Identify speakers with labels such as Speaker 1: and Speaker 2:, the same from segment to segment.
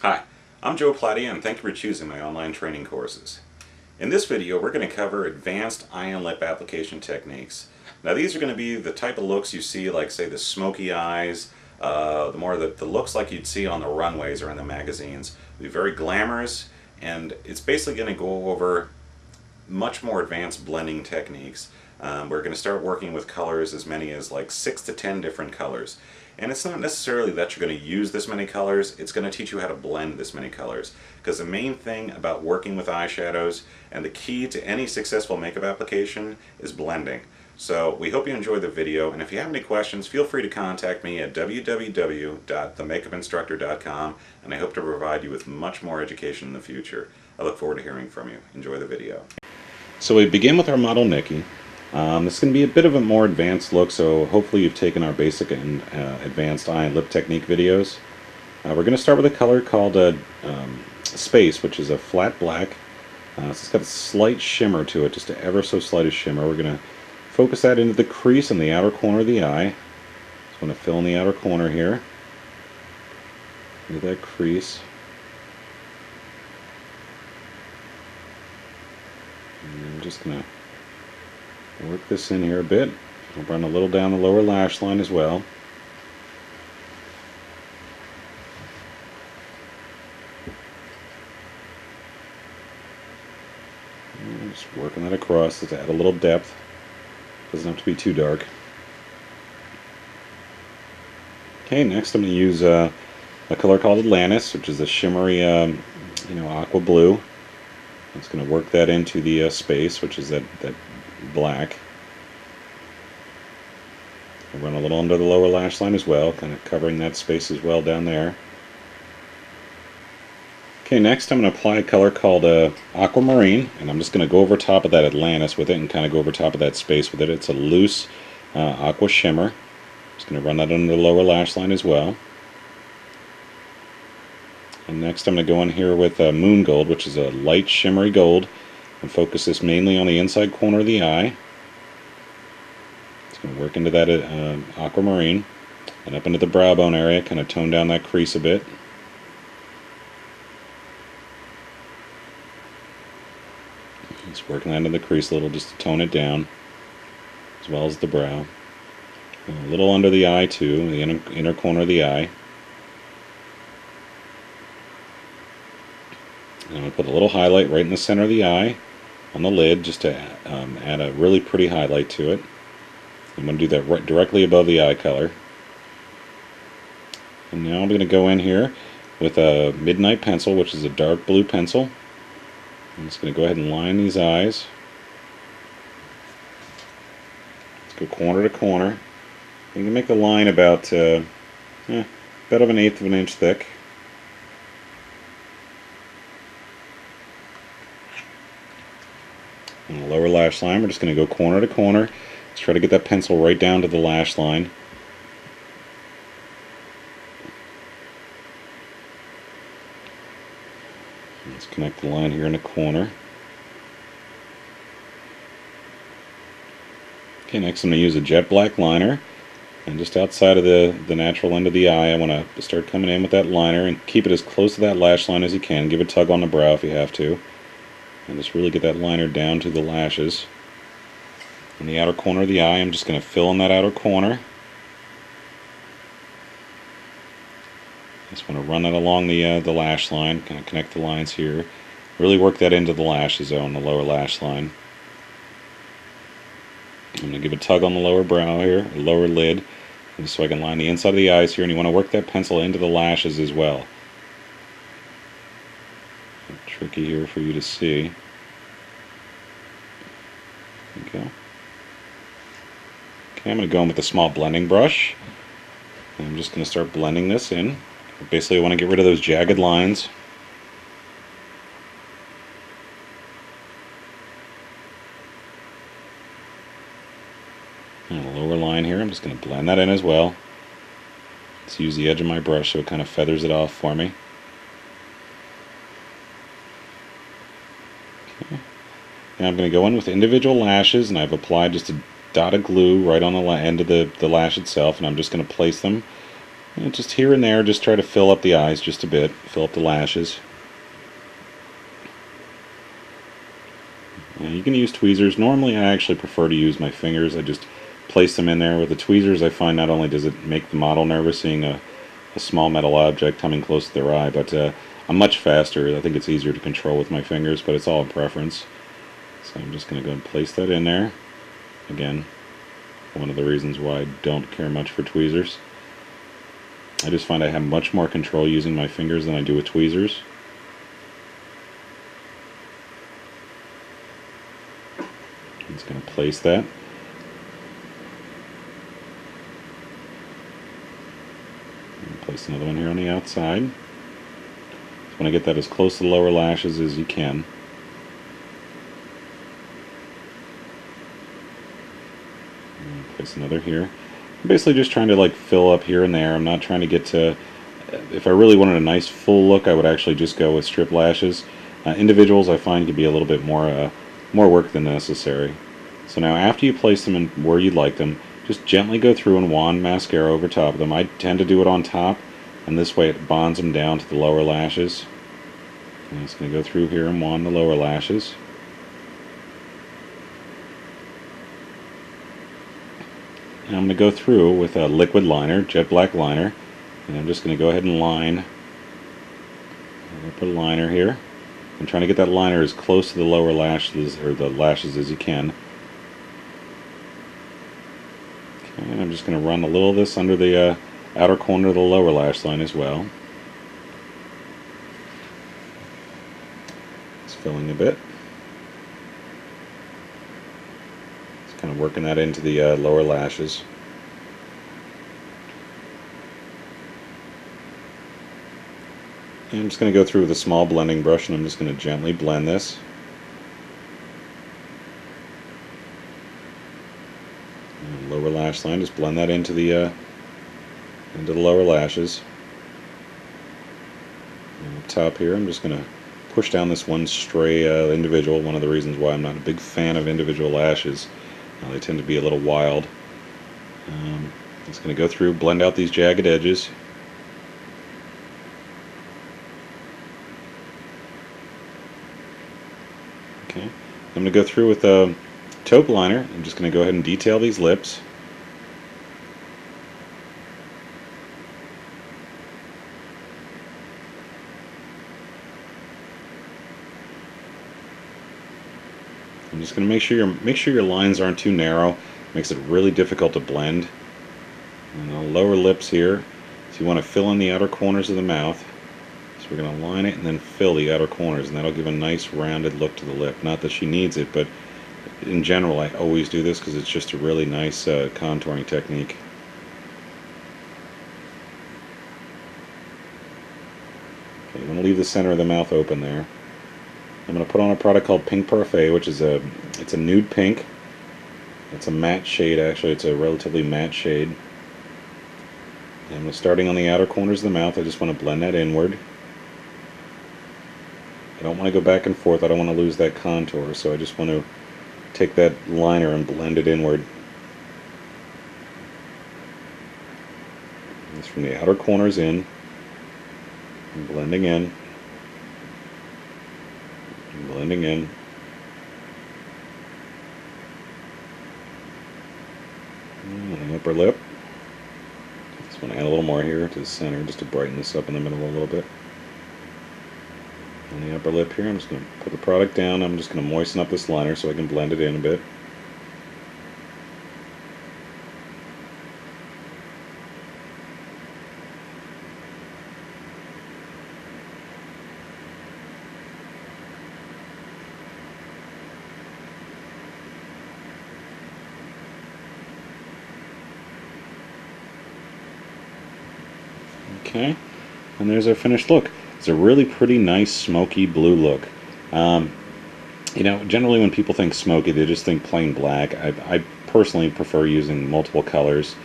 Speaker 1: Hi, I'm Joe Platti and thank you for choosing my online training courses. In this video we're going to cover advanced eye and lip application techniques. Now these are going to be the type of looks you see, like say the smoky eyes, the looks like you'd see on the runways or in the magazines. It'll be very glamorous, and it's basically going to go over much more advanced blending techniques. We're going to start working with colors as many as like 6 to 10 different colors. And it's not necessarily that you're going to use this many colors, it's going to teach you how to blend this many colors. Because the main thing about working with eyeshadows and the key to any successful makeup application is blending. So we hope you enjoy the video, and if you have any questions, feel free to contact me at www.themakeupinstructor.com, and I hope to provide you with much more education in the future. I look forward to hearing from you. Enjoy the video. So we begin with our model Nikki. This is going to be a bit of a more advanced look, so hopefully you've taken our basic and advanced eye and lip technique videos. We're going to start with a color called Space, which is a flat black. So it's got a slight shimmer to it, just an ever so slight shimmer. We're going to focus that into the crease in the outer corner of the eye. Just want to fill in the outer corner here, into that crease. And I'm just going to work this in here a bit. I'll run a little down the lower lash line as well. And just working that across to add a little depth. Doesn't have to be too dark. Okay, next I'm going to use a color called Atlantis, which is a shimmery, aqua blue. I'm just going to work that into the space, which is that black. I'll run a little under the lower lash line as well, kind of covering that space as well down there. Okay, next I'm going to apply a color called Aquamarine, and I'm just going to go over top of that Atlantis with it and kind of go over top of that space with it. It's a loose aqua shimmer. Just going to run that under the lower lash line as well. And next I'm going to go in here with Moon Gold, which is a light shimmery gold, and focus this mainly on the inside corner of the eye. It's going to work into that aquamarine and up into the brow bone area, kind of tone down that crease a bit. Just working that into the crease a little just to tone it down, as well as the brow. And a little under the eye too, the inner corner of the eye. And I'm going to put a little highlight right in the center of the eye, on the lid, just to add a really pretty highlight to it. I'm going to do that right directly above the eye color. And now I'm going to go in here with a Midnight pencil, which is a dark blue pencil. I'm just going to go ahead and line these eyes. Let's go corner to corner. You can make the line about about of 1/8 of an inch thick. On the lower lash line, we're just going to go corner to corner. Let's try to get that pencil right down to the lash line. Let's connect the line here in the corner. Okay, next I'm going to use a jet black liner. And just outside of the natural end of the eye, I want to start coming in with that liner and keep it as close to that lash line as you can. Give a tug on the brow if you have to. And just really get that liner down to the lashes. In the outer corner of the eye, I'm just going to fill in that outer corner. Just want to run that along the lash line, kind of connect the lines here. Really work that into the lashes though, on the lower lash line. I'm going to give a tug on the lower brow here, the lower lid, just so I can line the inside of the eyes here, and you want to work that pencil into the lashes as well. Tricky here for you to see. There we go. Okay, I'm going to go in with a small blending brush. And I'm just going to start blending this in. Basically, I want to get rid of those jagged lines. And the lower line here, I'm just going to blend that in as well. Let's use the edge of my brush so it kind of feathers it off for me. Okay. Now I'm going to go in with individual lashes, and I've applied just a dot of glue right on the end of the lash itself, and I'm just going to place them And just here and there, just try to fill up the eyes just a bit, fill up the lashes. And you can use tweezers. Normally I actually prefer to use my fingers. I just place them in there. With the tweezers, I find not only does it make the model nervous seeing a small metal object coming close to their eye, but I'm much faster. I think it's easier to control with my fingers, but it's all in preference. So I'm just going to go and place that in there. Again, one of the reasons why I don't care much for tweezers. I just find I have much more control using my fingers than I do with tweezers. I'm just going to place that. Place another one here on the outside. Just want to get that as close to the lower lashes as you can. And place another here. I'm basically just trying to like fill up here and there. I'm not trying to get to... If I really wanted a nice full look, I would actually just go with strip lashes. Individuals I find can be a little bit more work than necessary. So now after you place them in where you'd like them, just gently go through and wand mascara over top of them. I tend to do it on top, and this way it bonds them down to the lower lashes. I'm just going to go through here and wand the lower lashes. And I'm going to go through with a liquid liner, jet black liner, and I'm just going to go ahead and line. I'm going to put a liner here. I'm trying to get that liner as close to the lower lashes, or the lashes, as you can. And I'm just going to run a little of this under the outer corner of the lower lash line as well. Just filling a bit. Just kind of working that into the lower lashes. And I'm just going to go through with a small blending brush, and I'm just going to gently blend this. Lower lash line, just blend that into the lower lashes. And up top here, I'm just going to push down this one stray individual. One of the reasons why I'm not a big fan of individual lashes. They tend to be a little wild. I'm just going to go through, blend out these jagged edges. Okay, I'm going to go through with a taupe liner. I'm just going to go ahead and detail these lips. I'm just going to make sure your lines aren't too narrow. Makes it really difficult to blend. And the lower lips here, so you want to fill in the outer corners of the mouth. So we're going to line it and then fill the outer corners, and that'll give a nice rounded look to the lip. Not that she needs it, but in general I always do this because it's just a really nice contouring technique. Okay, you want to leave the center of the mouth open there. I'm going to put on a product called Pink Parfait, which is it's a nude pink. It's a matte shade, actually. It's a relatively matte shade. And starting on the outer corners of the mouth, I just want to blend that inward. I don't want to go back and forth. I don't want to lose that contour, so I just want to take that liner and blend it inward. Just from the outer corners in, and blending in. Blending in. And the upper lip. Just want to add a little more here to the center just to brighten this up in the middle a little bit. On the upper lip here, I'm just going to put the product down. I'm just going to moisten up this liner so I can blend it in a bit. Okay, and there's our finished look. It's a really pretty nice smoky blue look. You know, generally when people think smoky, they just think plain black. I personally prefer using multiple colors.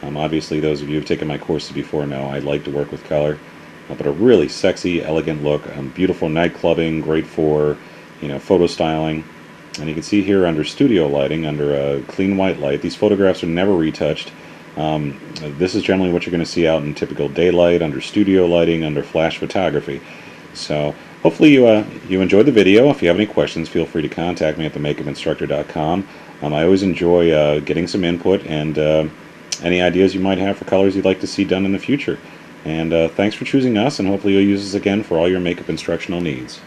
Speaker 1: Obviously, those of you who've taken my courses before know I like to work with color. But a really sexy, elegant look. Beautiful night clubbing, great for, you know, photo styling. And you can see here under studio lighting, under a clean white light, these photographs are never retouched. This is generally what you're going to see out in typical daylight, under studio lighting, under flash photography. So hopefully you enjoyed the video. If you have any questions, feel free to contact me at themakeup.instructor.com. I always enjoy getting some input and any ideas you might have for colors you'd like to see done in the future. And thanks for choosing us, and hopefully you'll use us again for all your makeup instructional needs.